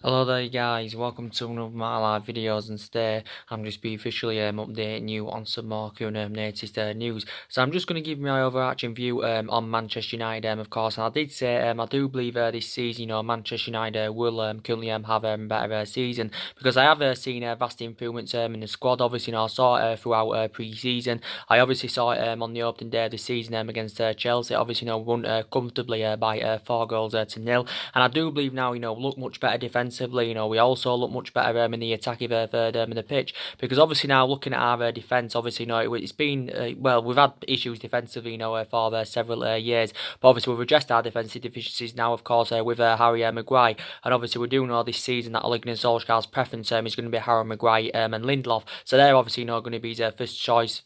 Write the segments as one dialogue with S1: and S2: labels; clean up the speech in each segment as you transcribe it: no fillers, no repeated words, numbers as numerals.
S1: Hello there guys, welcome to one of my live videos, and today I'm just be officially updating you on some more current latest news. So I'm just going to give my overarching view on Manchester United, of course, and I did say I do believe this season, Manchester United will currently have a better season, because I have seen vast improvements in the squad. Obviously, I saw it throughout pre-season. I obviously saw it on the opening day of the season against Chelsea. Obviously, won comfortably by 4 goals to nil. And I do believe now, look much better defensively. We also look much better in the attacking third of the pitch. Because obviously now looking at our defence, obviously, it's been, we've had issues defensively, for several years. But obviously we've addressed our defensive deficiencies now, of course, with Harry Maguire. And obviously we do know this season that Ole Gunnar Solskjaer's preference is going to be Harry Maguire and Lindelof. So they're obviously going to be his first choice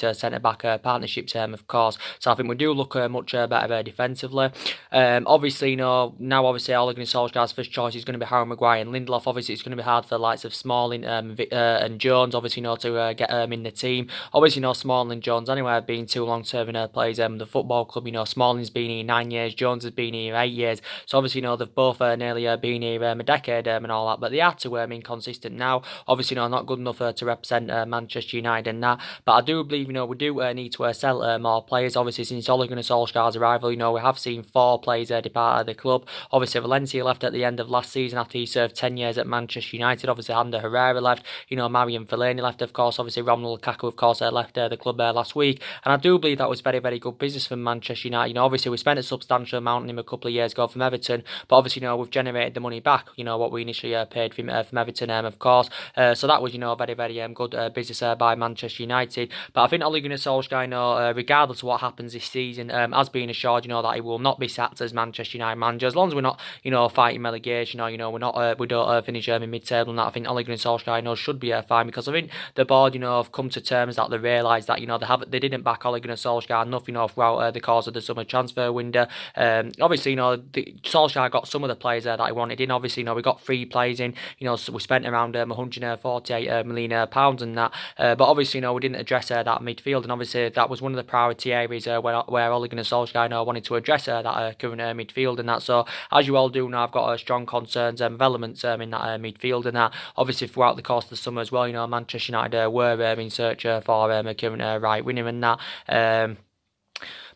S1: centre-back partnerships, of course. So I think we do look much better defensively. Obviously, now obviously Ole Gunnar Solskjaer's first choice is going to be Harry Maguire and Lindelof. Obviously, it's going to be hard for the likes of Smalling and Jones, obviously, to get in the team. Obviously, Smalling and Jones anyway have been two long-serving players in the football club. Smalling's been here 9 years, Jones has been here 8 years. So obviously, they've both nearly been here a decade and all that. But they are too inconsistent now. Obviously, not good enough to represent Manchester United and that. But I do believe, we do need to sell more players. Obviously, since Ole Gunnar Solskjaer's arrival, we have seen 4 players depart of the club. Obviously, Valencia left at the end of last season after he served 10 years at Manchester United. Obviously, Ander Herrera left. Marian Fellaini left, of course. Obviously, Romelu Lukaku, of course, left the club last week. And I do believe that was very, very good business for Manchester United. Obviously, we spent a substantial amount on him a couple of years ago from Everton. But obviously, we've generated the money back, what we initially paid from Everton, of course. So that was, very, very good business by Manchester United. But I think Ole Gunnar Solskjaer, regardless of what happens this season, has been assured, that he will not be sacked as Manchester United manager, as long as we're not, fighting relegation, or we're not, we don't finish in mid-table and that. I think Ole Gunnar Solskjaer, should be fine, because I think the board, have come to terms that they realise that, they didn't back Ole Gunnar Solskjaer enough, throughout the course of the summer transfer window. Obviously, Solskjaer got some of the players that he wanted in. Obviously, we got 3 players in. So we spent around 148 million pounds and that. But obviously, we didn't address that midfield, and obviously that was one of the priority areas where Ole Gunnar Solskjaer wanted to address that current midfield and that. So as you all do know, I've got strong concerns and elements in that midfield and that. Obviously, throughout the course of the summer as well, Manchester United were in search for a current right winner and that.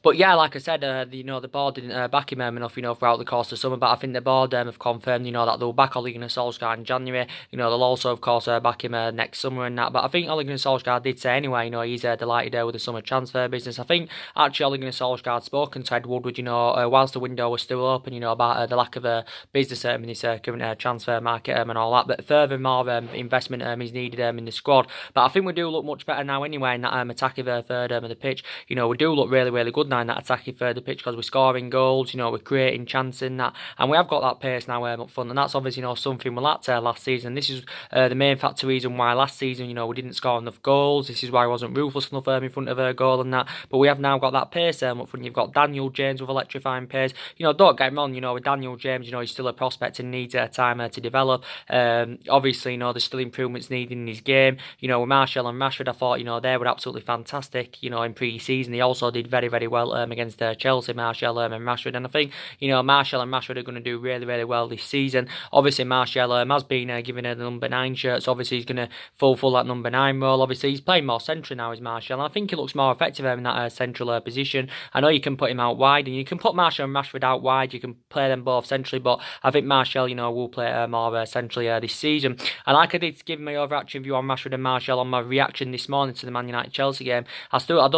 S1: But yeah, like I said, the board didn't back him enough, throughout the course of summer. But I think the board have confirmed, that they'll back Ole Gunnar Solskjaer in January. They'll also, of course, back him next summer and that. But I think Ole Gunnar Solskjaer did say anyway, he's delighted with the summer transfer business. I think actually Ole Gunnar Solskjaer had spoken to Ed Woodward, whilst the window was still open, about the lack of business in this current transfer market and all that. But furthermore, investment is needed in the squad. But I think we do look much better now anyway in that attacking third of the pitch. We do look really, really good now in that attacking third of the pitch, because we're scoring goals, we're creating chances in that, and we have got that pace now up front, and that's obviously something we lacked last season. This is the main factor reason why last season we didn't score enough goals. This is why I wasn't ruthless enough in front of a goal and that. But we have now got that pace up front. You've got Daniel James with electrifying pace. Don't get me wrong, with Daniel James, he's still a prospect and needs time to develop. Obviously, there's still improvements needed in his game. With Martial and Rashford, I thought they were absolutely fantastic. In pre-season, they also did very, very well against Chelsea, Martial and Rashford. And I think, Martial and Rashford are going to do really, really well this season. Obviously, Martial has been given the number 9 shirt, so obviously he's going to fulfill that number 9 role. Obviously, he's playing more central now as Martial, and I think he looks more effective in that central position. I know you can put him out wide, and you can put Martial and Rashford out wide. You can play them both centrally, but I think Martial, will play more centrally this season. And like I did give my overarching view on Rashford and Martial on my reaction this morning to the Man United Chelsea game, I still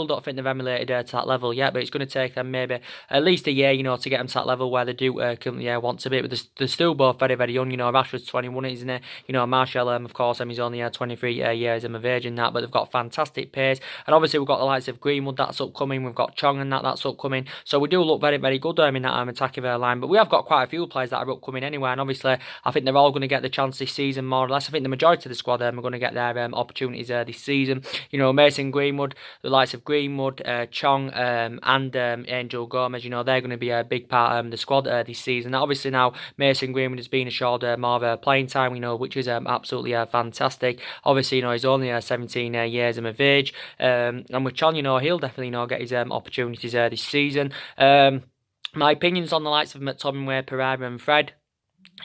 S1: don't think they've emulated to that level yet, but it's going to take them maybe at least a year, to get them to that level where they do currently want to be. But they're still both very, very young. Rashford's 21, isn't he? Martial, of course, he's only 23 years of age in that, but they've got fantastic pace. And obviously, we've got the likes of Greenwood, that's upcoming. We've got Chong and that's upcoming. So we do look very, very good in that attacking line. But we have got quite a few players that are upcoming anyway. And obviously, I think they're all going to get the chance this season, more or less. I think the majority of the squad are going to get their opportunities this season. Mason Greenwood, the likes of Greenwood, Chong, and Angel Gomez, they're going to be a big part of the squad this season. Obviously now Mason Greenwood has been assured more playing time, which is absolutely fantastic. Obviously, he's only 17 years of age, and with Chong, he'll definitely get his opportunities this season. My opinions on the likes of McTominay, Pereira and Fred.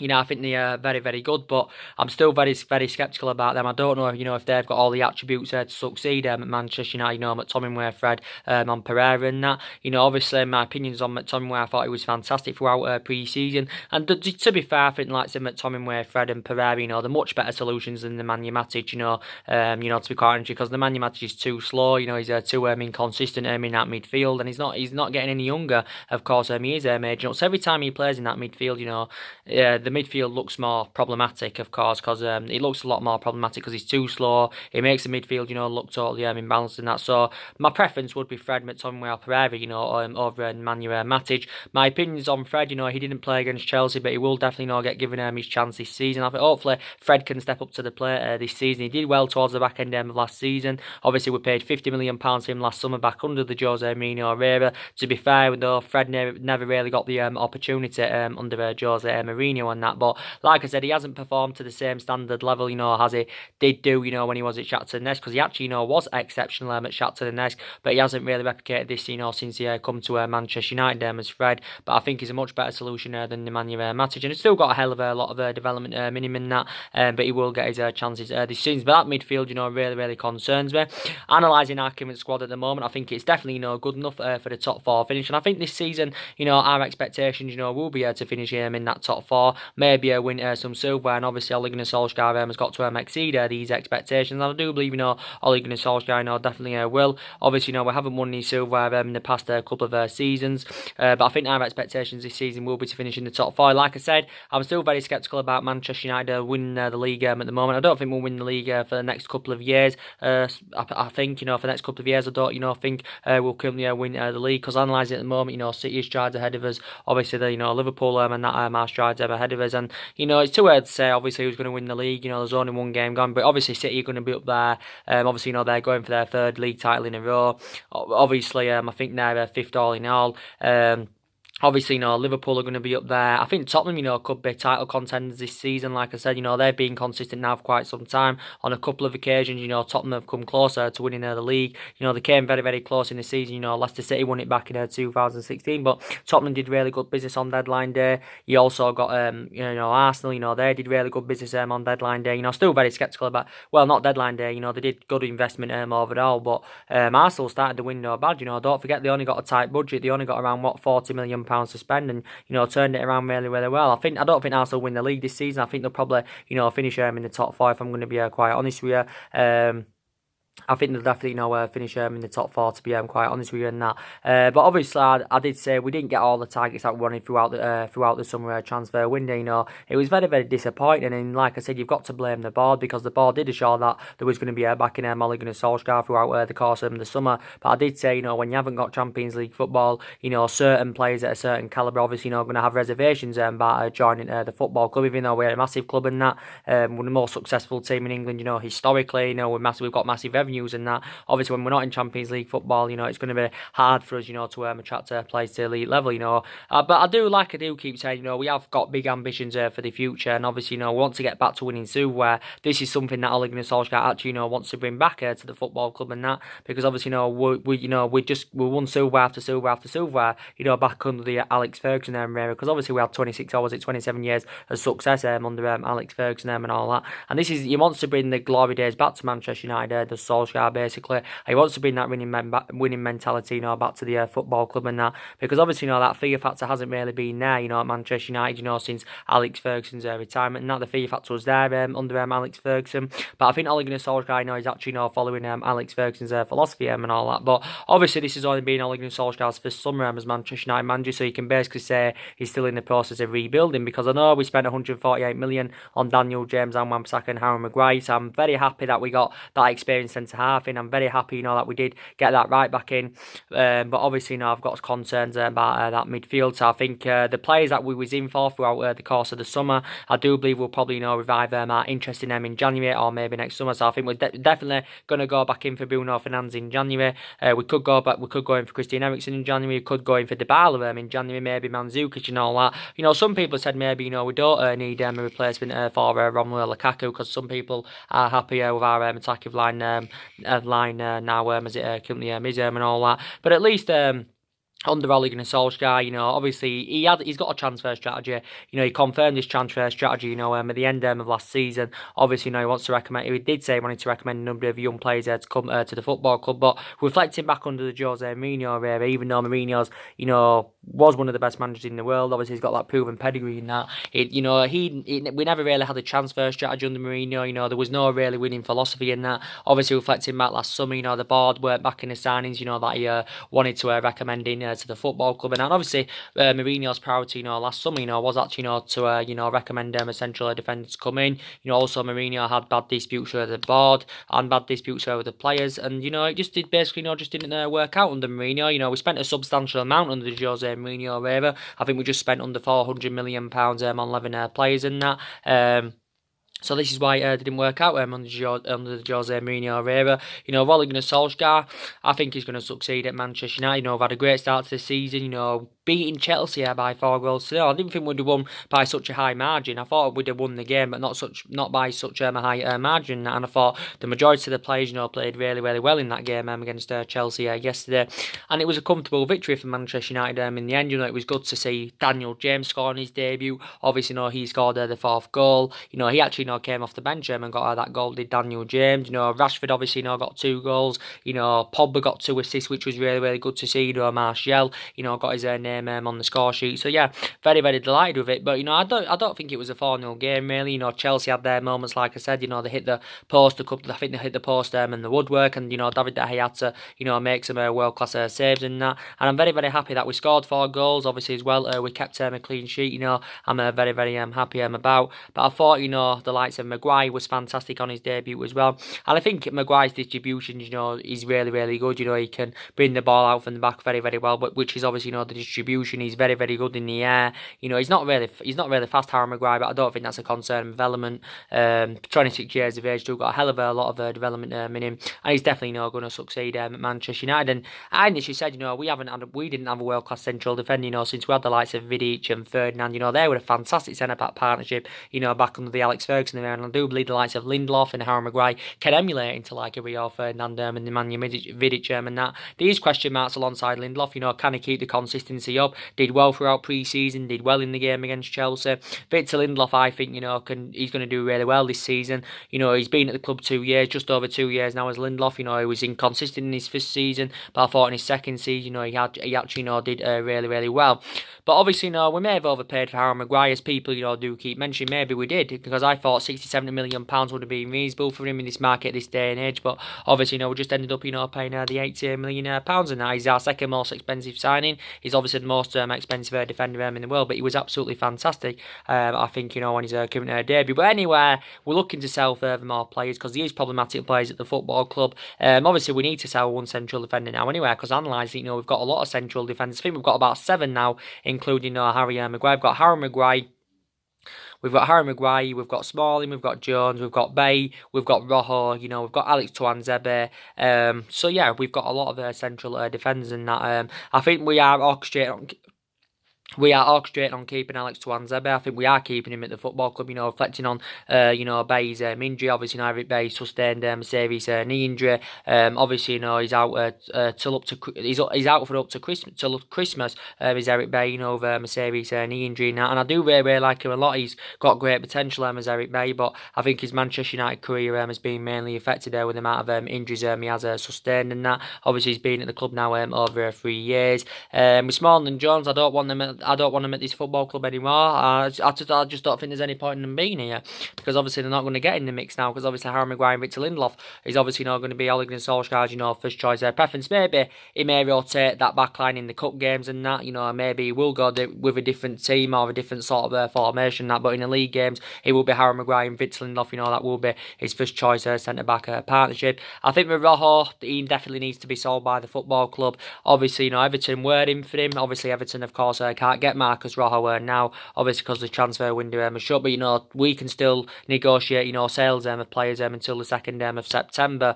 S1: I think they are very, very good, but I'm still very, very sceptical about them. I don't know, if they've got all the attributes there to succeed at Manchester United, McTominay, Fred, and Pereira and that. Obviously, my opinions on McTominay, I thought he was fantastic throughout pre-season. And to be fair, I think like McTominay, Fred, and Pereira, they're much better solutions than the Nemanja Matic, to be quite honest, because the Nemanja Matic is too slow, he's too inconsistent in that midfield, and he's not getting any younger. Of course, he is aging up. So every time he plays in that midfield, the midfield looks more problematic, of course, because it looks a lot more problematic because he's too slow. It makes the midfield, look totally imbalanced and that. So my preference would be Fred, McTominay, or Pereira, over Nemanja Matic. My opinions on Fred, he didn't play against Chelsea, but he will definitely get given his chance this season. I think hopefully Fred can step up to the plate this season. He did well towards the back end of last season. Obviously, we paid £50 million for him last summer back under the Jose Mourinho era. To be fair, though, Fred never really got the opportunity under Jose Mourinho and that. But like I said, he hasn't performed to the same standard level, as he did do, when he was at Shakhtar Donetsk, because he actually, was exceptional at Shakhtar Donetsk, but he hasn't really replicated this, since he come to Manchester United as Fred. But I think he's a much better solution than Nemanja Matic, and he's still got a hell of a lot of development minimum in that, but he will get his chances this season. But that midfield, really, really concerns me. Analysing our current squad at the moment, I think it's definitely, good enough for the top four finish, and I think this season, our expectations, will be to finish in that top four, maybe win some silverware, and obviously Ole Gunnar Solskjaer has got to exceed these expectations, and I do believe, Ole Gunnar Solskjaer, definitely will. Obviously, we haven't won any silverware in the past couple of seasons, but I think our expectations this season will be to finish in the top four. Like I said, I'm still very sceptical about Manchester United winning the league at the moment. I don't think we'll win the league for the next couple of years. I think, for the next couple of years, I don't, think we'll currently win the league, because analysing at the moment, City is strides ahead of us. Obviously, Liverpool and that are strides ahead of us, and it's too early to say obviously who's going to win the league. There's only one game gone, but obviously City are going to be up there. Obviously, they're going for their third league title in a row. Obviously, I think they're fifth all in all. Obviously, Liverpool are going to be up there. I think Tottenham, could be title contenders this season. Like I said, they've been consistent now for quite some time. On a couple of occasions, Tottenham have come closer to winning the league. They came very, very close in the season. Leicester City won it back in 2016, but Tottenham did really good business on deadline day. You also got, Arsenal, they did really good business on deadline day. Still very sceptical about, well, not deadline day, they did good investment overall, but Arsenal started the window bad. Don't forget they only got a tight budget. They only got around, £40 million to spend, and turned it around really, really well. I don't think Arsenal win the league this season. I think they'll probably finish in the top four, if I'm going to be quite honest with you. I think they'll definitely finish in the top four, to be quite honest with you in that. But obviously, I did say we didn't get all the targets that we wanted throughout the summer transfer window. It was very, very disappointing, and like I said, you've got to blame the board, because the board did assure that there was going to be a back in Ole Gunnar Solskjaer throughout the course of the summer. But I did say, when you haven't got Champions League football, certain players at a certain calibre, obviously, going to have reservations about joining the football club, even though we're a massive club in that. We're the most successful team in England, historically. We've got massive revenues and that. Obviously, when we're not in Champions League football, it's going to be hard for us, to attract players to elite level, But I do keep saying, we have got big ambitions for the future, and obviously, we want to get back to winning soon, where this is something that Ole Gunnar Solskjaer actually, wants to bring back to the football club and that, because obviously, we won silver after silver after silver, back under the Alex Ferguson era, because obviously we had 27 years of success under Alex Ferguson and all that, and he wants to bring the glory days back to Manchester United, the Solskjaer basically. He wants to bring that winning mentality, back to the football club and that, because obviously, that fear factor hasn't really been there, at Manchester United, since Alex Ferguson's retirement, and that the fear factor was there under Alex Ferguson. But I think Ole Gunnar Solskjaer, is actually following Alex Ferguson's philosophy and all that. But obviously, this has only been Ole Gunnar Solskjaer's first summer as Manchester United manager, so you can basically say he's still in the process of rebuilding, because I know we spent 148 million on Daniel James and Wan-Bissaka and Harry Maguire, so I'm very happy that we got that experienced centre-half in. I'm very happy, that we did get that right back in, but obviously, I've got concerns about that midfield, so I think the players that we was in for throughout the course of the summer, I do believe we'll probably, revive our interest in them in January or maybe next summer, so I think we're definitely going to go back in for Bruno Fernandes in January. We could go in for Christian Eriksen in January, we could go in for Dybala in January, maybe Mandzukic and all that. Some people said maybe, we don't need a replacement for Romelu Lukaku, because some people are happy with our attacking line now, as it currently is, and all that. But at least under Ole Gunnar Solskjaer, obviously he's got a transfer strategy. He confirmed his transfer strategy, at the end of last season. Obviously, he wants to recommend. He did say he wanted to recommend a number of young players to come to the football club. But reflecting back under the Jose Mourinho era, even though Mourinho's, was one of the best managers in the world. Obviously, he's got that proven pedigree in that. We never really had a transfer strategy under Mourinho. There was no really winning philosophy in that. Obviously, reflecting back last summer, the board weren't backing the signings, that he wanted to recommend in to the football club. And obviously, Mourinho's priority, last summer, was actually, to recommend a central defender to come in. Also Mourinho had bad disputes with the board and bad disputes with the players, and it just did basically, just didn't work out under Mourinho. We spent a substantial amount under the Jose Mourinho era. I think we just spent under £400 million on 11 players in that. So this is why it didn't work out under the Jose Mourinho era. Ole Gunnar Solskjaer, I think he's going to succeed at Manchester United. We've had a great start to the season, beating Chelsea by 4 goals to 0. I didn't think we'd have won by such a high margin. I thought we'd have won the game, but not by such a high margin. And I thought the majority of the players, played really, really well in that game against Chelsea yesterday. And it was a comfortable victory for Manchester United in the end. It was good to see Daniel James scoring his debut. Obviously, he scored the 4th goal. He actually, came off the bench and got that goal, did Daniel James. Rashford obviously, got 2 goals. Pogba got 2 assists, which was really, really good to see. Martial, got his name on the score sheet. So yeah, very, very delighted with it. But I don't think it was a 4-0 game really. Chelsea had their moments, like I said. They hit the post a couple. I think they hit the post and the woodwork, and David De Gea had to make some world class saves in that. And I'm very, very happy that we scored 4 goals. Obviously as well, we kept a clean sheet. I'm very, very happy about. But I thought the likes of Maguire was fantastic on his debut as well. And I think Maguire's distribution, is really, really good. He can bring the ball out from the back very, very well, but which is obviously the distribution. He's very, very good in the air. He's not really fast, Harry Maguire, but I don't think that's a concern of development. 26 years of age, still got a hell of a lot of development in him, and he's definitely going to succeed at Manchester United. And I initially said, we didn't have a world class central defender, since we had the likes of Vidic and Ferdinand. They were a fantastic centre back partnership, back under the Alex Ferguson era, and I do believe the likes of Lindelof and Harry Maguire can emulate into like a Rio Ferdinand and Nemanja Vidic and that. These question marks alongside Lindelof. Can he keep the consistency up? Did well throughout pre-season, did well in the game against Chelsea. Victor Lindelof, I think, he's going to do really well this season. He's been at the club 2 years, just over 2 years now as Lindelof. He was inconsistent in his first season, but I thought in his second season, he actually, did really, really well. But obviously, we may have overpaid for Harry Maguire, as people, do keep mentioning. Maybe we did, because I thought £60-70 million would have been reasonable for him in this market this day and age. But obviously, we just ended up, paying the £80 million, and now he's our second most expensive signing. He's obviously the most expensive defender in the world, but he was absolutely fantastic. I think, when he's current debut. But anyway, we're looking to sell further more players, because there is problematic players at the football club. Obviously, we need to sell one central defender now anyway, because analysing, we've got a lot of central defenders. I think we've got about 7 now, including Harry Maguire. We've got Harry Maguire. We've got Harry Maguire, we've got Smalling, we've got Jones, we've got Bay, we've got Rojo, we've got Alex Tuanzebe. So yeah, we've got a lot of central defenders in that. I think we are orchestrating on keeping Alex Tuanzebe. I think we are keeping him at the football club, reflecting on, Bay's injury. Obviously, Eric Bay sustained a serious knee injury. Obviously, he's out he's out for up to Christmas. Till Christmas, is Eric Bay, over a serious knee injury now. And I do really, really like him a lot. He's got great potential, as Eric Bay, but I think his Manchester United career has been mainly affected with the amount of injuries he has sustained and that. Obviously, he's been at the club now over 3 years. With Smalling and Jones, I don't want them at this football club anymore. I just don't think there's any point in them being here, because obviously they're not going to get in the mix now, because obviously Harry Maguire and Victor Lindelof is obviously not going to be Ole Gunnar Solskjaer's, first choice preference. Maybe he may rotate that back line in the cup games and that, maybe he will go with a different team or a different sort of formation, that, but in the league games, it will be Harry Maguire and Victor Lindelof, that will be his first choice centre-back partnership. I think with Rojo, he definitely needs to be sold by the football club. Obviously, Everton were in for him. Obviously, Everton, of course, can't get Marcus Rojo now, obviously because the transfer window is shut, but we can still negotiate sales of players until the 2nd of September.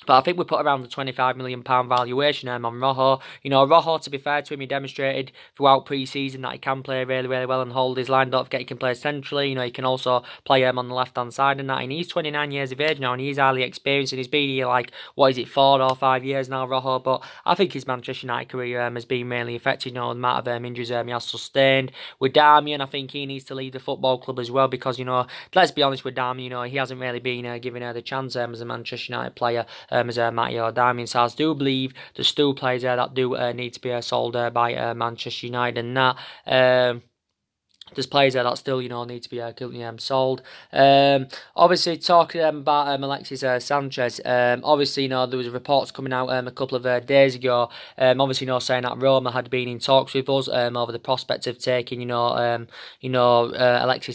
S1: But I think we put around the £25 million valuation on Rojo. Rojo, to be fair to him, he demonstrated throughout pre-season that he can play really, really well and hold his line. Don't forget he can play centrally. He can also play on the left-hand side and that. And he's 29 years of age now and he's highly experienced and he's been here 4 or 5 years now, Rojo. But I think his Manchester United career has been mainly affected, the amount of injuries he has sustained. With Darmian, I think he needs to leave the football club as well because, let's be honest with Darmian, he hasn't really been given the chance as a Manchester United player. As Matteo Darmian. So I do believe there's still players there that do need to be sold by Manchester United and that. There's players there that still, need to be sold. Obviously, talking about Alexis Sanchez, obviously, there was reports coming out a couple of days ago, obviously, saying that Roma had been in talks with us over the prospect of taking, Alexis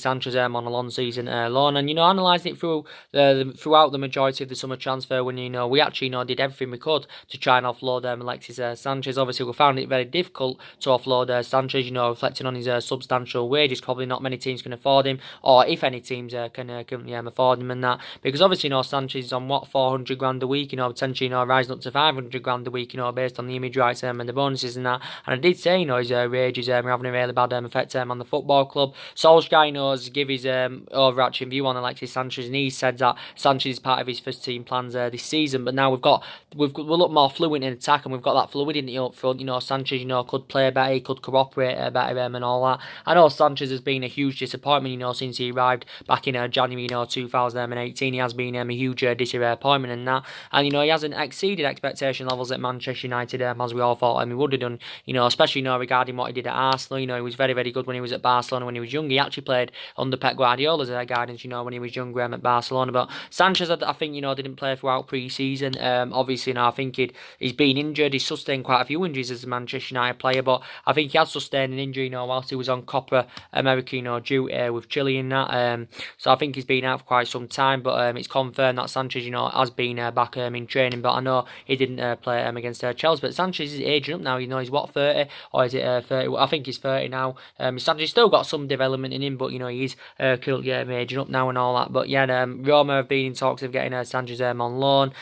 S1: Sanchez on a long season loan, and, analysing it throughout the majority of the summer transfer when, we actually, did everything we could to try and offload Alexis Sanchez. Obviously, we found it very difficult to offload Sanchez, reflecting on his substantial wages. Probably not many teams can afford him, or if any teams can afford him and that, because obviously Sanchez is on 400 grand a week, potentially rising up to 500 grand a week, based on the image rights and the bonuses and that. And I did say his wages are having a really bad effect on the football club. Solskjaer knows give his overarching view on Alexis Sanchez, and he said that Sanchez is part of his first team plans this season. But now we'll look more fluent in attack, and we've got that fluidity up front. Sanchez could play better, he could cooperate better and all that. I know Sanchez has been a huge disappointment, since he arrived back in January, 2018. He has been a huge disappointment and that. And, he hasn't exceeded expectation levels at Manchester United as we all thought he would have done, especially, regarding what he did at Arsenal. He was very, very good when he was at Barcelona when he was young. He actually played under Pep Guardiola's guidance, when he was younger at Barcelona. But Sanchez, I think, didn't play throughout pre-season. Obviously, I think he's been injured. He's sustained quite a few injuries as a Manchester United player, but I think he has sustained an injury, whilst he was on Copa America, duty with Chile in that. So I think he's been out for quite some time, but it's confirmed that Sanchez, has been back in training. But I know he didn't play against Chelsea. But Sanchez is aging up now. He's what, 30, or is it 30? I think he's 30 now. Sanchez still got some development in him, but he's currently aging up now and all that. But yeah, Roma have been in talks of getting Sanchez on loan.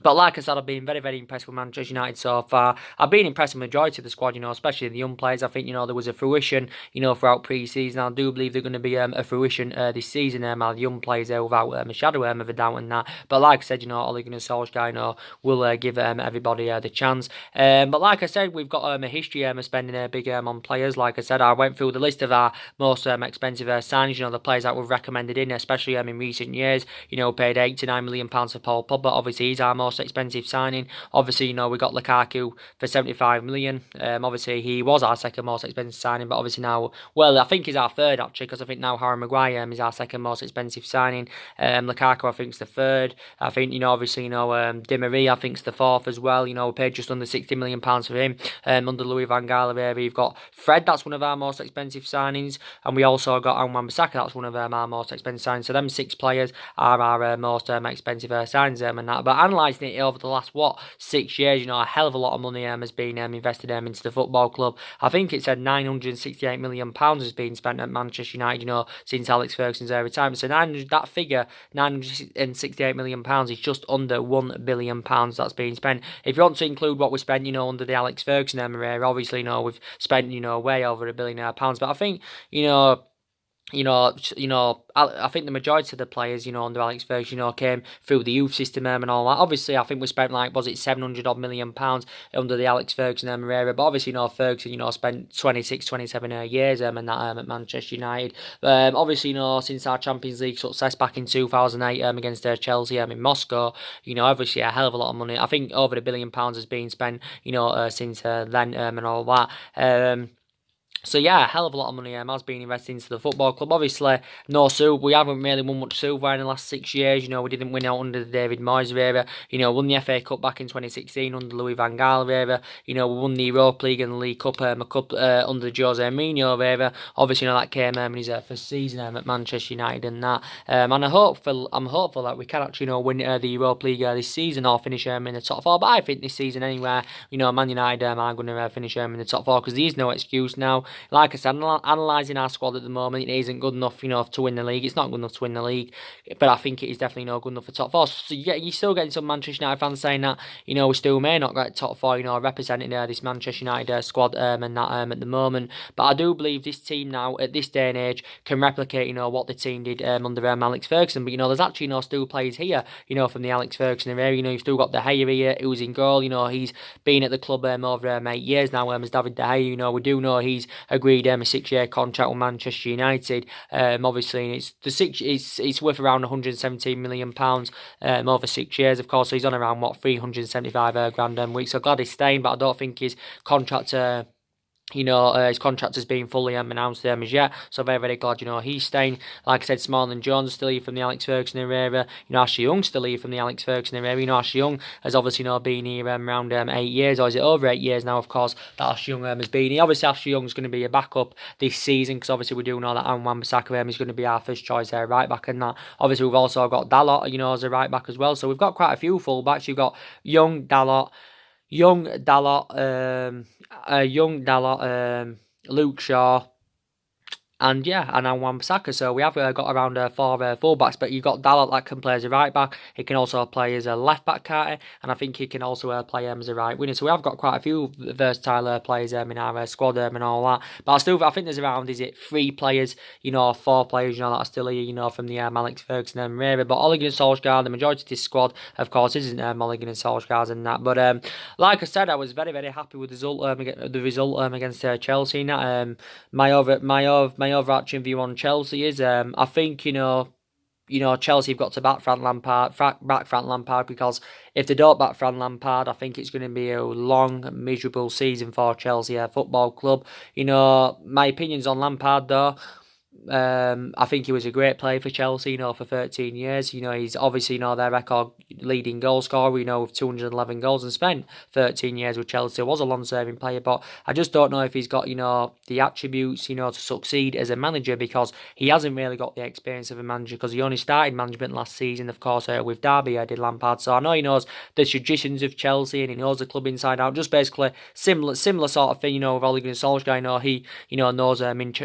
S1: But like I said, I've been very, very impressed with Manchester United so far. I've been impressed with the majority of the squad, especially the young players. I think, there was a fruition, throughout pre-season. I do believe they're going to be a fruition this season. Our young players there without a shadow of a doubt in that. But like I said, Ole Gunnar Solskjaer, will give everybody the chance. But like I said, we've got a history of spending big on players. Like I said, I went through the list of our most expensive signings, the players that we've recommended in, especially in recent years. Paid £89 million for Paul Pogba. Obviously, he's our most expensive signing. Obviously, we got Lukaku for 75 million. Obviously, he was our second most expensive signing, but obviously now, well, I think he's our third actually, because I think now Harry Maguire is our second most expensive signing. Lukaku, I think, is the third. I think, obviously, Di Maria, I think, is the fourth as well. We paid just under £60 million for him. Under Louis van Gaal there, we've got Fred, that's one of our most expensive signings, and we also got Wan-Bissaka, that's one of our most expensive signings. So them 6 players are our most expensive signings and that. But analysing it over the last 6 years, a hell of a lot of money has been invested into the football club. I think it said £968 million has been spent at Manchester United, since Alex Ferguson's retirement. So that figure, £968 million, is just under £1 billion that's being spent. If you want to include what we spent, under the Alex Ferguson era, obviously, we've spent, way over £1 billion. But I think, I think the majority of the players, under Alex Ferguson, came through the youth system and all that. Obviously, I think we spent £700 million under the Alex Ferguson era. But obviously, Ferguson, spent 26, 27 years and that at Manchester United. Obviously, since our Champions League success back in 2008 against Chelsea in Moscow, obviously a hell of a lot of money. I think over £1 billion has been spent, since then and all that. So yeah, a hell of a lot of money has been invested into the football club. Obviously, no silver. We haven't really won much silver in the last 6 years. We didn't win out under the David Moyes era. Won the FA Cup back in 2016 under Louis van Gaal era. We won the Europa League and the League Cup, under the Jose Mourinho era. Obviously, that came in his first season at Manchester United and that. And I'm hopeful that we can actually win the Europa League this season or finish in the top 4. But I think this season anyway, Man United are going to finish in the top 4 because there is no excuse now. like I said, analysing our squad at the moment, it isn't good enough, to win the league. It's not good enough to win the league, but I think it is definitely not good enough for top four. So you're still getting some Manchester United fans saying that, we still may not get top four, representing this Manchester United squad and that at the moment. But I do believe this team now, at this day and age, can replicate, what the team did under Alex Ferguson. But, there's actually, still players here, from the Alex Ferguson era. You've still got De Gea here, who's in goal. He's been at the club over 8 years now, as David De Gea. We do know he's agreed a 6-year contract with Manchester United. Obviously, it's worth around £117 million over 6 years, of course. So he's on around 375 grand a week. So glad he's staying, but I don't think his contract. His contract has been fully announced as yet, so very, very glad, he's staying. Like I said, Smalling Jones still here from the Alex Ferguson era. Ashley Young still here from the Alex Ferguson era. Ashley Young has obviously been here around 8 years, or is it over 8 years now, of course, that Ashley Young has been here. Obviously, Ashley Young's going to be a backup this season, because obviously we do know that Aaron Wan-Bissaka is going to be our first choice right back, and that. Obviously, we've also got Dalot, as a right back as well, so we've got quite a few full backs. You've got Young, Dalot, Luke Shaw, and Wan-Bissaka. So we have got around 4 full-backs, but you've got Dalot that can play as a right-back. He can also play as a left-back, and I think he can also play as a right winger. So we have got quite a few versatile players in our squad and all that. But I think there's around, 3 players, 4 players, that are still here, from the Alex Ferguson era. But Ole Gunnar Solskjaer, the majority of this squad, of course, isn't Ole Gunnar Solskjaer's and that. But like I said, I was very, very happy with the result against Chelsea. My overarching view on Chelsea is I think Chelsea have got to back Frank Lampard, because if they don't back Frank Lampard, I think it's going to be a long, miserable season for Chelsea Football Club. My opinions on Lampard though. I think he was a great player for Chelsea, for 13 years. He's obviously, their record leading goal scorer, with 211 goals, and spent 13 years with Chelsea. Was a long-serving player, but I just don't know if he's got, the attributes, to succeed as a manager, because he hasn't really got the experience of a manager, because he only started management last season, of course, with Derby, did Lampard. So I know he knows the traditions of Chelsea, and he knows the club inside out. Just basically similar sort of thing, with Ole Gunnar Solskjaer. He, knows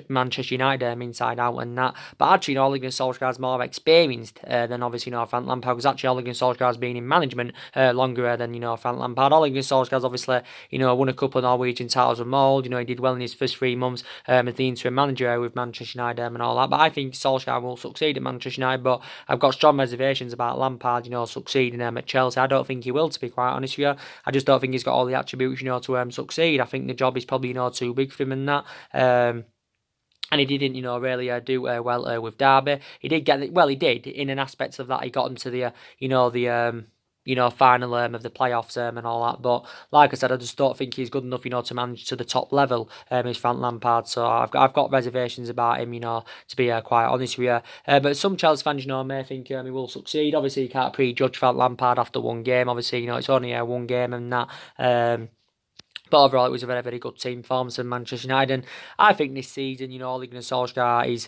S1: Manchester United inside out and that. But actually, Ole Gunnar Solskjaer is more experienced than obviously Frank Lampard, because actually Ole Gunnar Solskjaer has been in management longer than Frank Lampard. Ole Gunnar Solskjaer obviously won a couple of Norwegian titles with Mold. He did well in his first 3 months as the interim manager with Manchester United and all that. But I think Solskjaer will succeed at Manchester United. But I've got strong reservations about Lampard succeeding at Chelsea. I don't think he will, to be quite honest with you. I just don't think he's got all the attributes to succeed. I think the job is probably too big for him and that. And he didn't, really do well with Derby. He did get, he did in an aspect of that. He got into the, final of the playoffs and all that. But like I said, I just don't think he's good enough, to manage to the top level. Is Frank Lampard. So I've got reservations about him, to be quite honest with you. But some Chelsea fans, may think he will succeed. Obviously, you can't prejudge Frank Lampard after one game. Obviously, it's only one game and that. But overall, it was a very, very good team performance from Manchester United. And I think this season, Ole Gunnar Solskjaer is.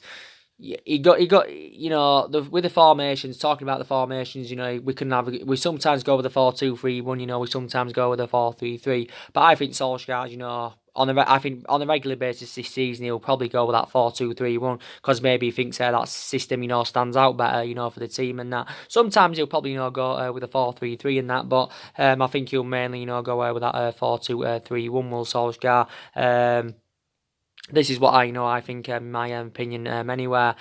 S1: He got with the formations, talking about the formations, we sometimes go with the 4-2-3-1, we sometimes go with the 4-3-3. But I think Solskjaer, on a regular basis this season, he'll probably go with that 4-2-3-1, because maybe he thinks that system, stands out better, for the team and that. Sometimes he'll probably, go with a 4-3-3 and that, but I think he'll mainly, go with that 4-2-3-1 will Solskjaer. This is what I think, my opinion, anywhere.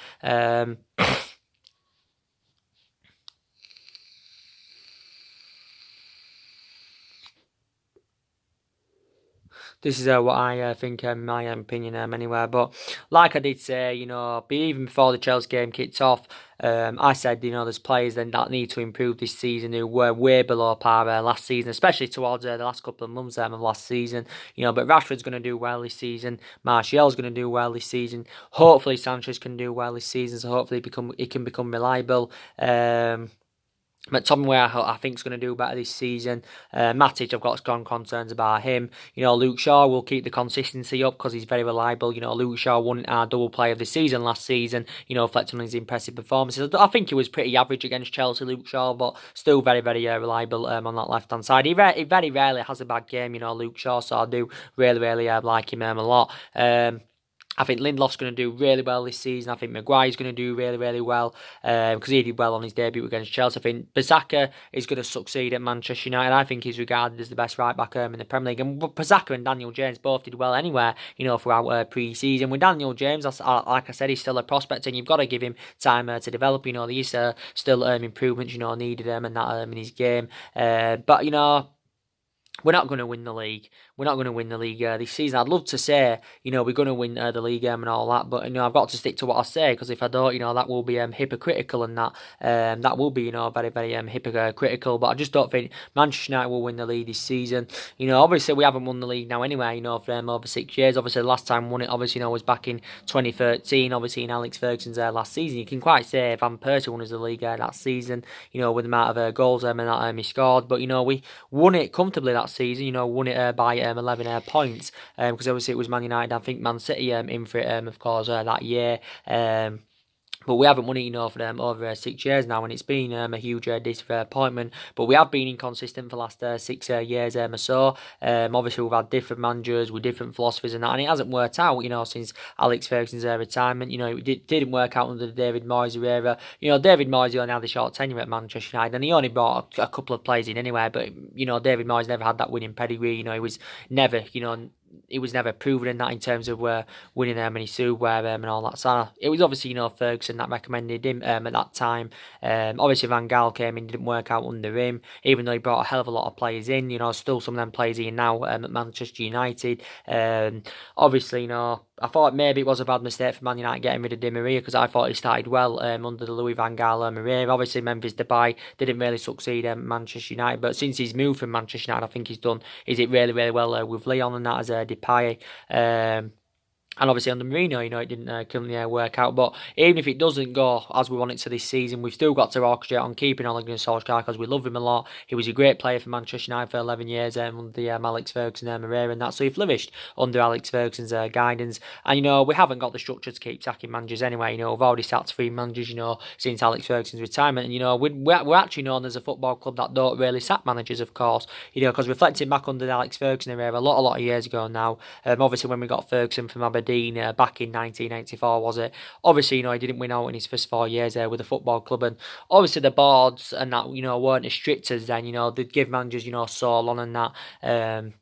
S1: This is what I think, my opinion, anywhere. But like I did say, even before the Chelsea game kicked off, I said, there's players then that need to improve this season who were way below par last season, especially towards the last couple of months of last season. But Rashford's going to do well this season. Martial's going to do well this season. Hopefully Sanchez can do well this season. So hopefully he can become reliable. McTominay, I think, is going to do better this season. Matic, I've got strong concerns about him. Luke Shaw will keep the consistency up because he's very reliable. Luke Shaw won our double player of the season last season, reflecting on his impressive performances. I think he was pretty average against Chelsea, Luke Shaw, but still very, very reliable on that left-hand side. He very rarely has a bad game, Luke Shaw, so I do really, really like him a lot. I think Lindelof's going to do really well this season. I think Maguire's going to do really, really well because he did well on his debut against Chelsea. I think Bissaka is going to succeed at Manchester United. I think he's regarded as the best right back in the Premier League. And Bissaka and Daniel James both did well anywhere, throughout pre-season. With Daniel James, like I said, he's still a prospect and you've got to give him time to develop. There's still improvements, needed and that in his game. But, we're not going to win the league. We're not going to win the league this season. I'd love to say, we're going to win the league and all that, but I've got to stick to what I say because if I don't, that will be hypocritical and that will be very, very hypocritical. But I just don't think Manchester United will win the league this season. Obviously we haven't won the league now anyway. For over 6 years. Obviously the last time we won it, obviously was back in 2013. Obviously in Alex Ferguson's last season. You can quite say Van Persie won us the league that season. With the amount of goals and that he scored. But we won it comfortably that season, won it by 11 points, because obviously it was Man United, I think Man City in for it, of course, that year. But we haven't won it, for over 6 years now, and it's been a huge disappointment. But we have been inconsistent for the last 6 years or so. Obviously, we've had different managers with different philosophies and that, and it hasn't worked out, since Alex Ferguson's retirement. It didn't work out under the David Moyes era. David Moyes only had a short tenure at Manchester United, and he only brought a couple of players in anyway. But, David Moyes never had that winning pedigree. He was never, it was never proven in that in terms of winning many silverware and all that. So it was obviously Ferguson that recommended him at that time. Obviously Van Gaal came in, didn't work out under him, even though he brought a hell of a lot of players in. Still some of them players in now at Manchester United. Obviously I thought maybe it was a bad mistake for Man United getting rid of Di Maria because I thought he started well under the Louis Van Gaal era. Obviously Memphis Depay didn't really succeed at Manchester United, but since he's moved from Manchester United, I think he's done it really, really well with Leon and that as Depay. And obviously under Mourinho, it didn't currently work out. But even if it doesn't go as we want it to this season, we've still got to orchestrate on keeping Ole Gunnar Solskjaer because we love him a lot. He was a great player for Manchester United for 11 years under the Alex Ferguson era and that. So he flourished under Alex Ferguson's guidance. And, we haven't got the structure to keep sacking managers anyway. We've already sacked 3 managers, since Alex Ferguson's retirement. And, we're actually known as a football club that don't really sack managers, of course. Because reflecting back under the Alex Ferguson era a lot of years ago now. Obviously when we got Ferguson from Aberdeen, back in 1984, was it? Obviously, he didn't win out in his first 4 years there with the football club, and obviously the boards and that, weren't as strict as then. They'd give managers, so long and that.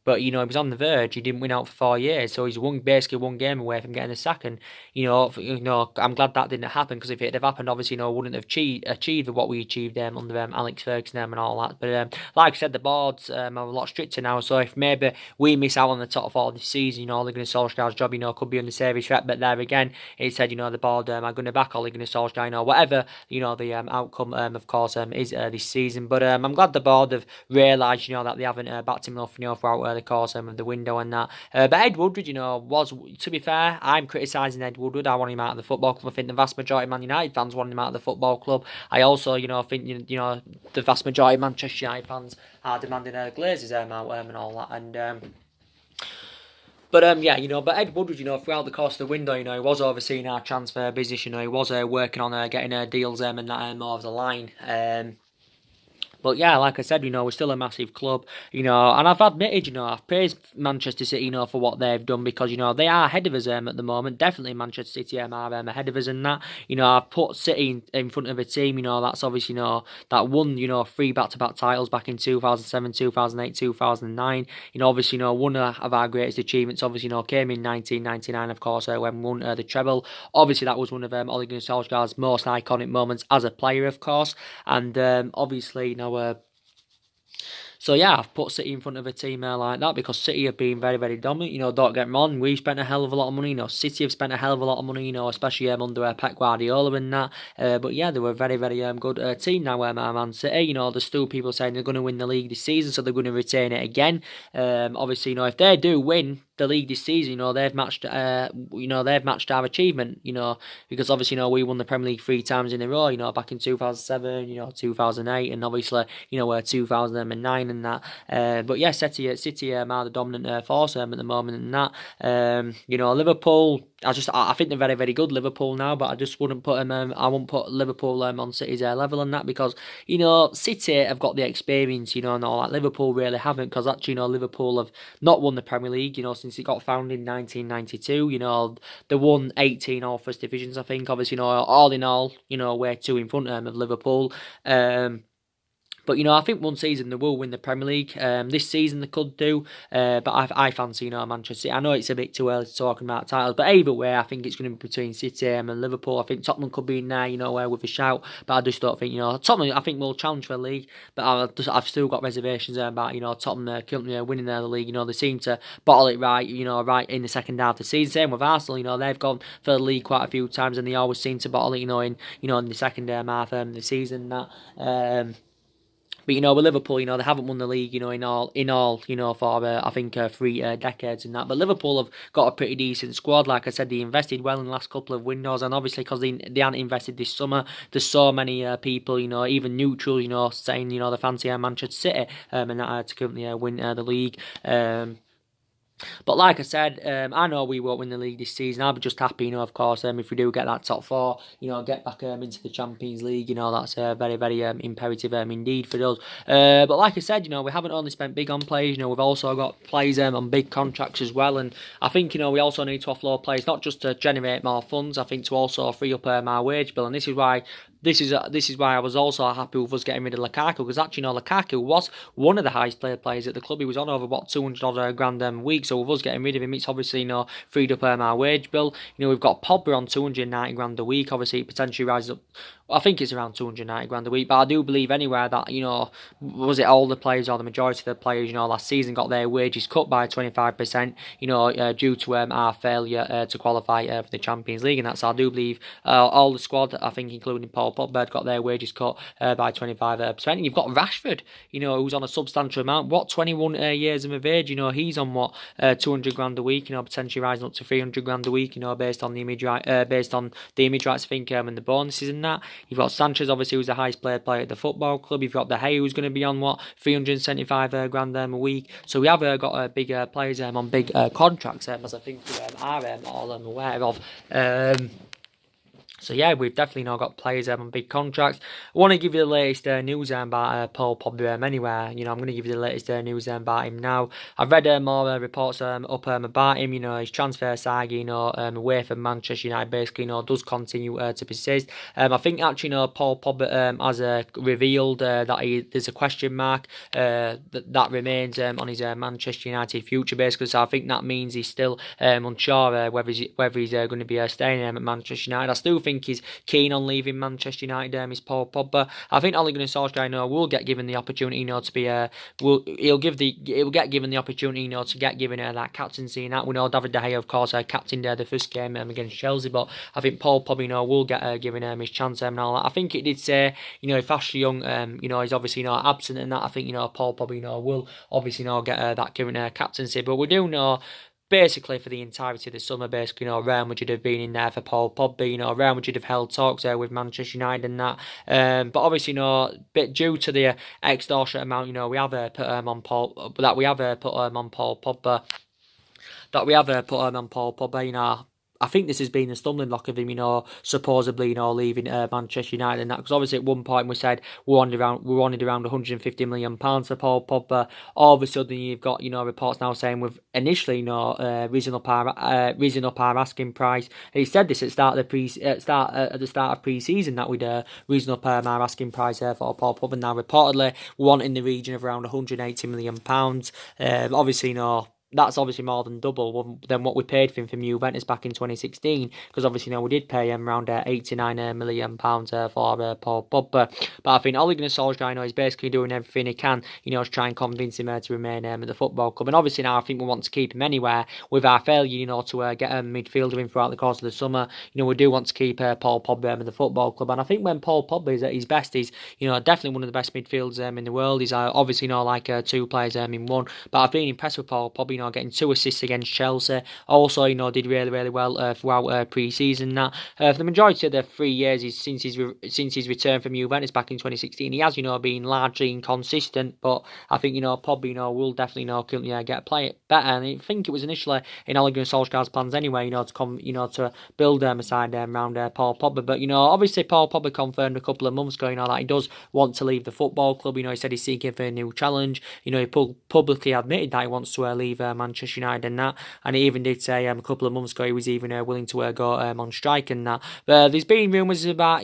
S1: But he was on the verge. He didn't win out for 4 years, so he's basically one game away from getting a sack. And I'm glad that didn't happen because if it had happened, obviously, wouldn't have achieved what we achieved under Alex Ferguson and all that. But like I said, the boards are a lot stricter now. So if maybe we miss out on the top 4 this season, Ole Gunnar Solskjaer's job, could be under serious threat. But there again, it said, the board are going to back Ole Gunnar Solskjaer, whatever, the outcome, of course, is this season. But I'm glad the board have realised, that they haven't backed him enough, throughout the course of the window and that. But Ed Woodward, was, to be fair, I'm criticising Ed Woodward. I want him out of the football club. I think the vast majority of Man United fans want him out of the football club. I also, think, the vast majority of Manchester United fans are demanding Glazers out and all that. And but but Ed Woodward, throughout the course of the window, he was overseeing our transfer business. He was working on getting deals and that more of the line. But yeah, like I said, we're still a massive club, and I've admitted, I've praised Manchester City, for what they've done because, they are ahead of us at the moment. Definitely Manchester City are ahead of us and that. I've put City in front of a team, that's obviously, that won, 3 back-to-back titles back in 2007, 2008, 2009. Obviously, one of our greatest achievements, obviously, came in 1999, of course, when we won the treble. Obviously, that was one of Ole Gunnar Solskjaer's most iconic moments as a player, of course. And obviously, so yeah, I've put City in front of a team like that because City have been very, very dominant. Don't get me wrong, we've spent a hell of a lot of money. City have spent a hell of a lot of money. Especially under Pep Guardiola and that. But yeah, they were a very, very good team now. Man City. There's still people saying they're going to win the league this season, so they're going to retain it again. Obviously, if they do win the league this season, they've matched our achievement, because obviously, we won the Premier League 3 times in a row, back in 2007, 2008, and obviously, 2009 playing and that. But yeah, City are the dominant force at the moment and that. Liverpool. I think they're very, very good, Liverpool now, but I just wouldn't put them. I wouldn't put Liverpool on City's level and that, because City have got the experience, and all that. Liverpool really haven't, because actually Liverpool have not won the Premier League, since it got founded in 1992. They won 18 all first divisions, I think. Obviously, all in all, we're two in front of Liverpool. But I think one season they will win the Premier League. This season they could do, but I fancy Manchester City. I know it's a bit too early to talk about titles, but either way, I think it's going to be between City and Liverpool. I think Tottenham could be in there, with a shout, but I just don't think Tottenham. I think will challenge for the league, but I've still got reservations about Tottenham winning the league. They seem to bottle it right, right in the second half of the season. Same with Arsenal. They've gone for the league quite a few times, and they always seem to bottle it, in the second half of the season. But with Liverpool, they haven't won the league, in all, for I think 3 decades and that. But Liverpool have got a pretty decent squad. Like I said, they invested well in the last couple of windows, and obviously because they haven't invested this summer, there's so many people, even neutrals, saying they fancy Manchester City and that to currently win the league. But like I said, I know we won't win the league this season. I'll be just happy, of course, if we do get that top 4, get back into the Champions League. That's very, very imperative indeed for us. But like I said, we haven't only spent big on players. We've also got players on big contracts as well. And I think, we also need to offload players, not just to generate more funds. I think to also free up our wage bill. And this is why I was also happy with us getting rid of Lukaku, because actually, Lukaku was one of the highest paid players at the club. He was on over 200 grand a week. So with us getting rid of him, it's obviously freed up our wage bill. We've got Pogba on 290 grand a week. Obviously, it potentially rises up. I think it's around 290 grand a week, but I do believe anywhere that, was it all the players or the majority of the players, last season got their wages cut by 25%, due to our failure to qualify for the Champions League. And I do believe all the squad, I think including Paul Pogba, got their wages cut by 25%. And you've got Rashford, who's on a substantial amount. 21 years of age, he's on 200 grand a week, potentially rising up to 300 grand a week, based on the image rights, I think, and the bonuses and that. You've got Sanchez, obviously, who's the highest paid player at the football club. You've got De Gea, who's going to be on 375 grand a week. So we have got big players on big contracts, as I think we are all aware of. So yeah, we've definitely now got players on big contracts. I want to give you the latest news about Paul Pogba anyway. I'm going to give you the latest news about him now. I've read more reports up about him. His transfer saga, away from Manchester United, basically, does continue to persist. I think actually, Paul Pogba has revealed that there's a question mark that remains on his Manchester United future, basically. So I think that means he's still unsure whether he's going to be staying at Manchester United. I still think he's keen on leaving Manchester United. Is Paul Pogba. I think Ole Gunnar Solskjaer will get given the opportunity, to be he'll get given the opportunity, to get given that captaincy. And that we know David De Gea, of course, captained the first game against Chelsea, but I think Paul Pogba, will get given his chance and all that. I think it did say, if Ashley Young, he's obviously absent and that. I think Paul Pogba, will obviously get that given captaincy, but we do know. Basically, for the entirety of the summer, basically, Real Madrid have been in there for Paul Pogba. Real Madrid have held talks there with Manchester United and that. But obviously, bit due to the extortionate amount, we have put on Paul, that we have put on Paul Pogba. That we have put on Paul Pogba. I think this has been a stumbling block of him, supposedly, leaving Manchester United and that. Because obviously at one point we said we wanted around 150 million pounds for Paul Pogba. All of a sudden you've got, reports now saying we've initially, raising up our asking price. And he said this at the start of pre-season that we'd raising up our asking price for Paul Pogba. Now reportedly we want in the region of around 180 million pounds. Obviously, that's obviously more than double than what we paid for him from Juventus back in 2016, because obviously we did pay him around £89 million for Paul Pogba. But I think Ole Gunnar Solskjaer is basically doing everything he can, to try and convince him to remain at the football club. And obviously now I think we want to keep him anywhere. With our failure, to get a midfielder in throughout the course of the summer, we do want to keep Paul Pogba in the football club. And I think when Paul Pogba is at his best, he's definitely one of the best midfielders in the world. He's obviously like two players in one. But I've been impressed with Paul Pogba. you know, getting 2 assists against Chelsea. Also, you know, did really well throughout pre-season. That for the majority of the 3 years since his return from Juventus back in 2016, he has, you know, been largely inconsistent. But I think, you know, Pogba, you know, will definitely, you know, get play it better. And I think it was initially in Ole Gunnar Solskjaer's plans anyway, you know, to build a side around Paul Pogba. But, you know, obviously Paul Pogba confirmed a couple of months ago, you know, that he does want to leave the football club. You know, he said he's seeking for a new challenge. You know, he publicly admitted that he wants to leave Manchester United and that. And he even did say a couple of months ago he was even willing to go on strike and that. But there's been rumours about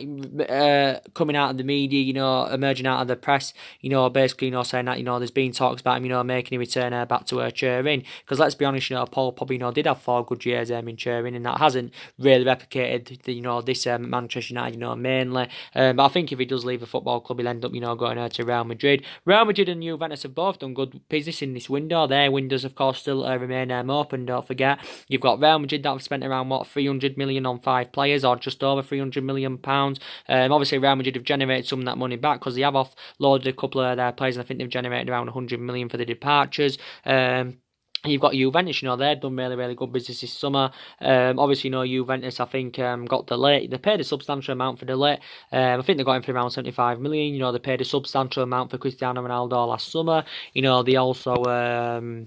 S1: coming out of the media, you know, emerging out of the press, you know, basically, you know, saying that, you know, there's been talks about him, you know, making a return back to Turin. Because let's be honest, you know, Paul Pogba, you know, did have 4 good years in Turin, and that hasn't really replicated, you know, this Manchester United, you know, mainly. But I think if he does leave the football club, he'll end up, you know, going to Real Madrid. Real Madrid and Juventus have both done good business in this window. Their windows, of course, still remain open. Don't forget, you've got Real Madrid that have spent around 300 million on 5 players, or just over 300 million pounds. Obviously, Real Madrid have generated some of that money back because they have offloaded a couple of their players, and I think they've generated around 100 million for the departures. You've got Juventus, you know, they've done really good business this summer. Obviously, you know, Juventus, I think, got De Ligt. They paid a substantial amount for De Ligt. I think they got him for around 75 million. You know, they paid a substantial amount for Cristiano Ronaldo last summer. You know, they also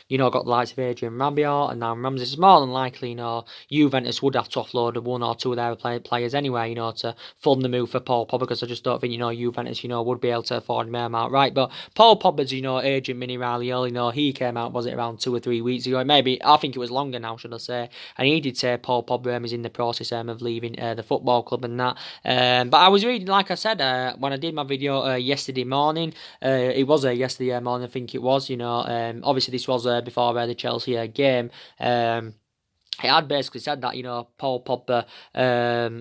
S1: you know, got the likes of Adrian Rabiot and now Ramsey. It's more than likely, you know, Juventus would have to offload 1 or 2 of their players anyway, you know, to fund the move for Paul Pogba, because I just don't think, you know, Juventus, you know, would be able to afford him outright. But Paul Pogba's, you know, agent Mini Raiola, you know, he came out, was it around 2 or 3 weeks ago? Maybe, I think it was longer now, should I say. And he did say Paul Pogba is in the process of leaving the football club and that. But I was reading, like I said, when I did my video yesterday morning, it was yesterday morning, I think it was, you know, obviously this was before the Chelsea game. He had basically said that, you know, Paul Pogba,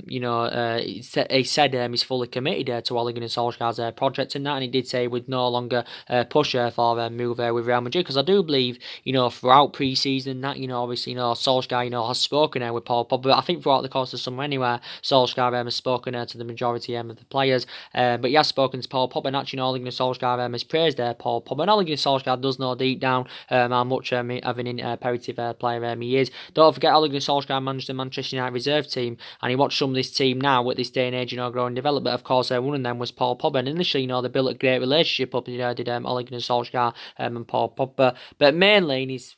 S1: you know, he said he's fully committed to Ole Gunnar Solskjaer's project and that, and he did say he would no longer push for a move with Real Madrid, because I do believe, you know, throughout pre-season that, you know, obviously, you know, Solskjaer, you know, has spoken with Paul Pogba, but I think throughout the course of summer anyway, Solskjaer has spoken to the majority of the players, but he has spoken to Paul Pogba, and actually, you know, Ole Gunnar Solskjaer has praised Paul Pogba, and Ole Gunnar Solskjaer does know deep down how much of an imperative player he is. Don't forget, Ole Gunnar Solskjaer managed the Manchester United reserve team, and he watched some of this team now at this day and age, you know, grow and develop. But of course, one of them was Paul Pogba, and initially, you know, they built a great relationship up. You know, did Ole Gunnar Solskjaer and Paul Pogba, but mainly he's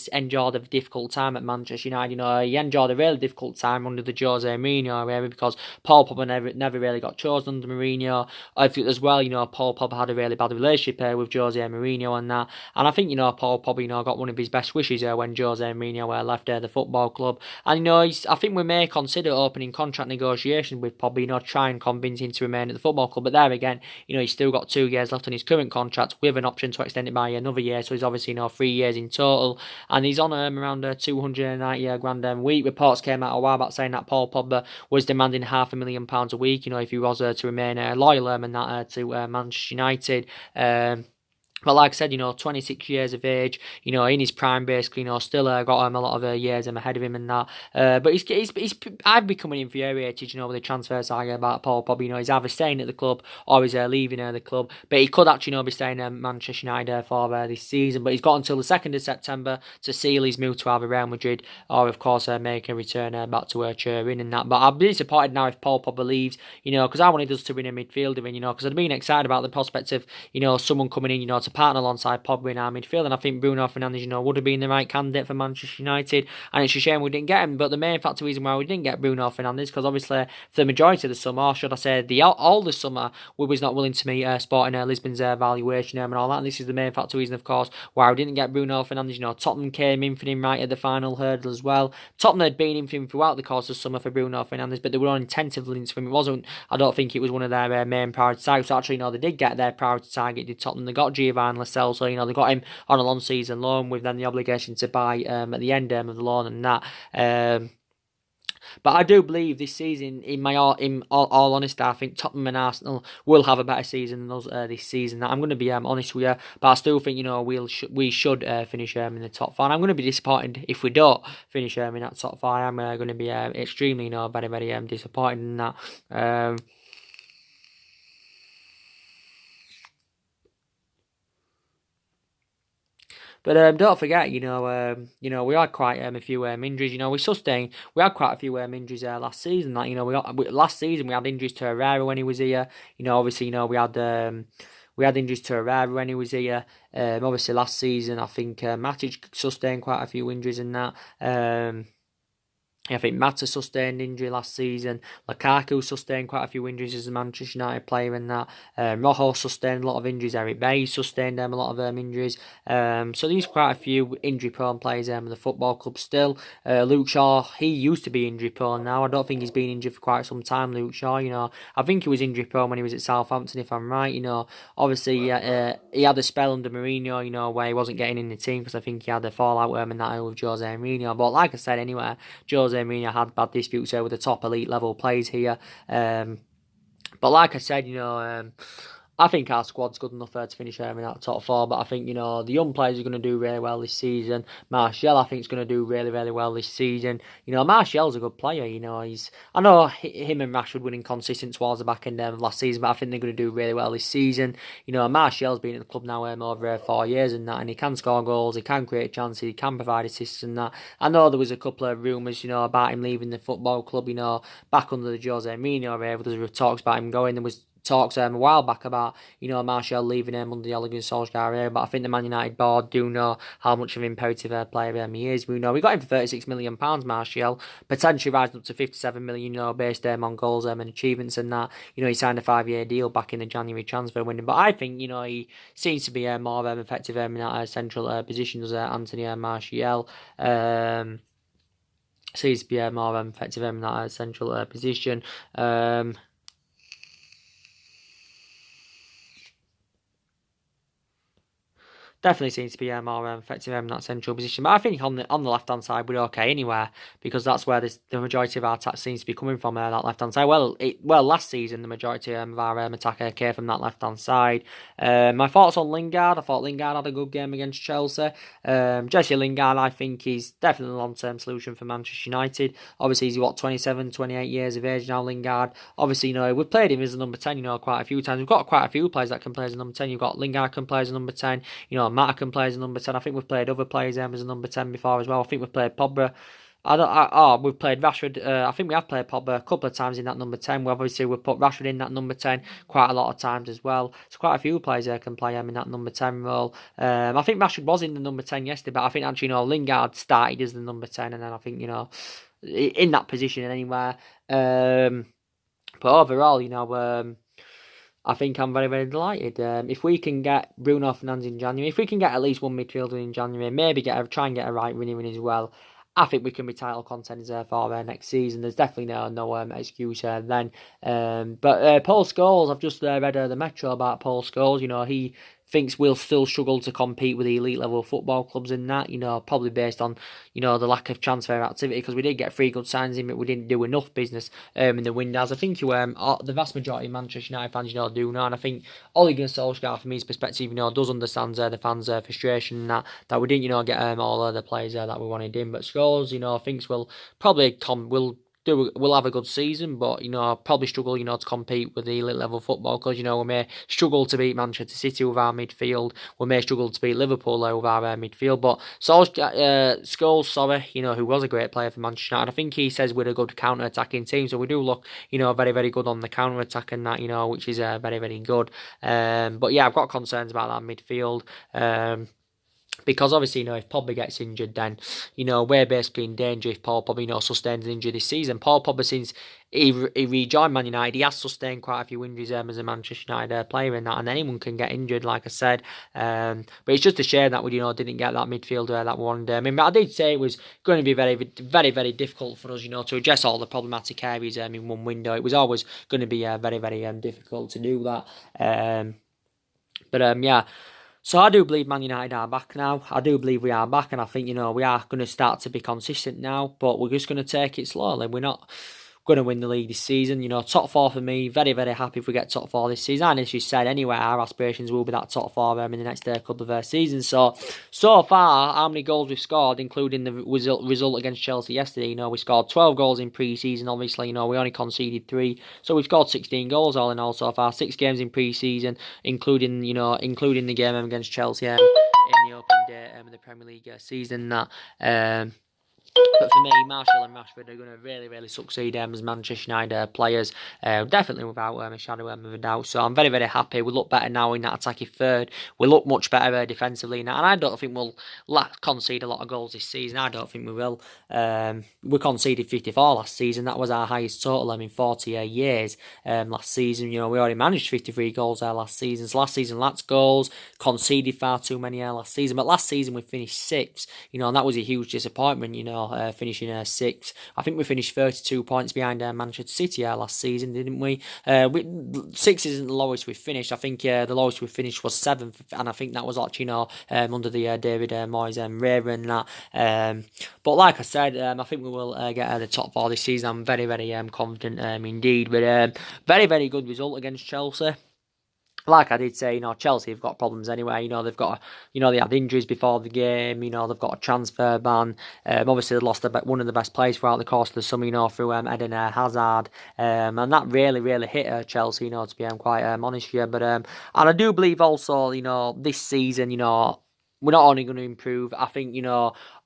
S1: enjoyed a difficult time at Manchester United. You know, he enjoyed a really difficult time under the Jose Mourinho era, because Paul Pogba never really got chosen under Mourinho. I think as well, you know, Paul Pogba had a really bad relationship with Jose Mourinho and that. And I think, you know, Paul Pogba, you know, got one of his best wishes when Jose Mourinho left the football club. And, you know, I think we may consider opening contract negotiations with Pogba, you know, try and convince him to remain at the football club. But there again, you know, he's still got 2 years left on his current contract with an option to extend it by another year. So he's obviously, you know, 3 years in total, and he's on around 290 grand a week. Reports came out a while back saying that Paul Pogba was demanding £500,000 a week, you know, if he was to remain loyal and that to Manchester United. But like I said, you know, 26 years of age, you know, in his prime, basically, you know, still got a lot of years ahead of him and that. But I've become infuriated, you know, with the transfer saga about Paul Pogba. You know, he's either staying at the club or he's leaving the club. But he could actually, you know, be staying at Manchester United for this season. But he's got until the 2nd of September to seal his move to either Real Madrid or, of course, make a return back to Turin and that. But I'll be disappointed now if Paul Pogba leaves, you know, because I wanted us to win a midfielder, and, you know, because I'd been excited about the prospect of, you know, someone coming in, you know, to partner alongside Pogba in our midfield, and I think Bruno Fernandes, you know, would have been the right candidate for Manchester United, and it's a shame we didn't get him. But the main factor reason why we didn't get Bruno Fernandes, because obviously for the majority of the summer, or should I say all the summer, we was not willing to meet Sporting Lisbon's valuation and all that, and this is the main factor reason, of course, why we didn't get Bruno Fernandes. You know, Tottenham came in for him right at the final hurdle as well. Tottenham had been in for him throughout the course of summer for Bruno Fernandes, but they were on intensive links for him. It wasn't, I don't think it was one of their main priority targets. So actually, you know, they did get their priority target, did Tottenham. They got Giovanni Lo Celso, you know, they got him on a long season loan with then the obligation to buy at the end of the loan and that. But I do believe this season, in all honesty, I think Tottenham and Arsenal will have a better season than us this season. I'm going to be honest with you, but I still think, you know, we should finish in the top 5. I'm going to be disappointed if we don't finish in that top 5. I'm going to be extremely, you know, very disappointed in that. But don't forget, we had quite a few injuries. We had quite a few injuries last season. Like last season we had injuries to Herrera when he was here. Obviously, we had injuries to Herrera when he was here. Obviously last season I think Matic sustained quite a few injuries in that. I think Mata sustained injury last season. Lukaku sustained quite a few injuries as a Manchester United player in that. Rojo sustained a lot of injuries. Eric Bailly sustained a lot of injuries. So these quite a few injury-prone players in the football club still. Luke Shaw, he used to be injury-prone now. I don't think he's been injured for quite some time, Luke Shaw. I think he was injury-prone when he was at Southampton, if I'm right. Obviously he had a spell under Mourinho, where he wasn't getting in the team because I think he had a fallout with him and that with Jose Mourinho. But like I said, anyway, Jose Mourinho had bad disputes with the top elite level players here. But like I said, I think our squad's good enough to finish in that top four. But I think, the young players are going to do really well this season. Martial, I think, is going to do really, really well this season. Martial's a good player. I know him and Rashford were inconsistent towards the back end of last season, but I think they're going to do really well this season. Martial's been at the club now over 4 years and that, and he can score goals, he can create chances, he can provide assists and that. I know there was a couple of rumours, about him leaving the football club, back under the Jose Mourinho era. There were talks about him going. There was talks a while back about Martial leaving him under the Ole Gunnar Solskjaer era, but I think the Man United board do know how much of an imperative player he is. We got him for £36 million, Martial, potentially rising up to £57 million, based on goals and achievements and that. He signed a 5-year deal back in the January transfer window, but I think he seems to be more effective in that central position as Anthony Martial. Seems to be more effective in that central position. Definitely seems to be more effective in that central position. But I think on the left-hand side, we're okay anywhere, because that's where the majority of our attack seems to be coming from, that left-hand side. Well, last season, the majority of our attack came from that left-hand side. My thoughts on Lingard: I thought Lingard had a good game against Chelsea. Jesse Lingard, I think, is definitely a long-term solution for Manchester United. Obviously, he's, 27, 28 years of age now, Lingard. Obviously, we've played him as a number 10, quite a few times. We've got quite a few players that can play as a number 10. You've got Lingard can play as a number 10. Mata can play as a number 10. I think we've played other players as a number 10 before as well. I think we've played Pogba. We've played Rashford. I think we have played Pogba a couple of times in that number 10. We've put Rashford in that number 10 quite a lot of times as well. So quite a few players can play in that number 10 role. I think Rashford was in the number 10 yesterday, but I think actually, Lingard started as the number 10, and then I think, in that position anywhere. But overall, I think I'm very, very delighted. If we can get Bruno Fernandes in January, if we can get at least one midfielder in January, maybe try and get a right winger in as well, I think we can be title contenders for next season. There's definitely no excuse then. But Paul Scholes, I've just read the Metro about Paul Scholes. He thinks we'll still struggle to compete with the elite level football clubs in that, probably based on, the lack of transfer activity, because we did get 3 good signs in, but we didn't do enough business in the windows. I think the vast majority of Manchester United fans, do know, and I think Ole Gunnar Solskjaer, from his perspective, does understand the fans' frustration that we didn't, get all of the players that we wanted in. But Scholes, thinks we'll probably we'll have a good season, but probably struggle to compete with the elite level football, because we may struggle to beat Manchester City with our midfield, we may struggle to beat Liverpool with our midfield. But Scholes, who was a great player for Manchester United, I think he says we're a good counter-attacking team, so we do look very, very good on the counter-attack and that, which is very, very good. But yeah, I've got concerns about that midfield. Because obviously, if Pogba gets injured, then, we're basically in danger if Paul Pogba, sustains an injury this season. Paul Pogba, since he rejoined Man United, he has sustained quite a few injuries as a Manchester United player in that, and anyone can get injured, like I said. But it's just a shame that we, didn't get that midfielder that we wanted. I mean, I did say it was going to be very, very, very difficult for us, to address all the problematic areas in one window. It was always going to be very, very difficult to do that. Yeah. So I do believe Man United are back now. I do believe we are back, and I think, we are going to start to be consistent now, but we're just going to take it slowly. We're not going to win the league this season. Top 4 for me. Very, very happy if we get top 4 this season. And as you said, anyway, our aspirations will be that top 4 in the next couple of seasons. So far, how many goals we've scored, including the result against Chelsea yesterday? We scored 12 goals in pre-season. Obviously, we only conceded 3. So we've scored 16 goals all in all so far. 6 games in pre-season, including the game against Chelsea in the open day of the Premier League season. That. But for me, Martial and Rashford are going to really succeed as Manchester United players, definitely without a shadow of a doubt. So I'm very happy. We look better now in that attacking third. We look much better defensively now, and I don't think we'll concede a lot of goals this season. I don't think we will. We conceded 54 last season. That was our highest total in 40 years. Last season, we already managed 53 goals there last season. So last season, lots of goals, conceded far too many last season. But last season we finished sixth, and that was a huge disappointment. Finishing sixth. I think we finished 32 points behind Manchester City last season, didn't we? Six isn't the lowest we finished. I think the lowest we finished was seventh, and I think that was actually under the David Moyes era and that. But like I said, I think we will get the top four this season. I'm very confident indeed. But very good result against Chelsea. Like I did say, Chelsea have got problems anyway. They've got, they had injuries before the game. They've got a transfer ban. Obviously, they lost one of the best players throughout the course of the summer, through Eden Hazard. And that really hit Chelsea, to be quite honest here. But and I do believe also, this season, we're not only going to improve. I think,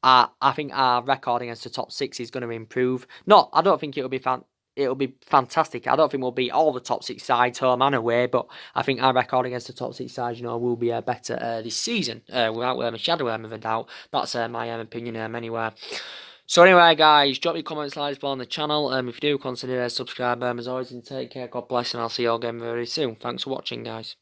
S1: I think our record against the top six is going to improve. I don't think it'll be fantastic. I don't think we'll beat all the top six sides home and away, but I think our record against the top six sides, will be better this season, without a shadow of a doubt. That's my opinion anyway. So anyway, guys, drop your comments, like, below on the channel. If you do, consider subscribe. As always, and take care. God bless, and I'll see you all again very soon. Thanks for watching, guys.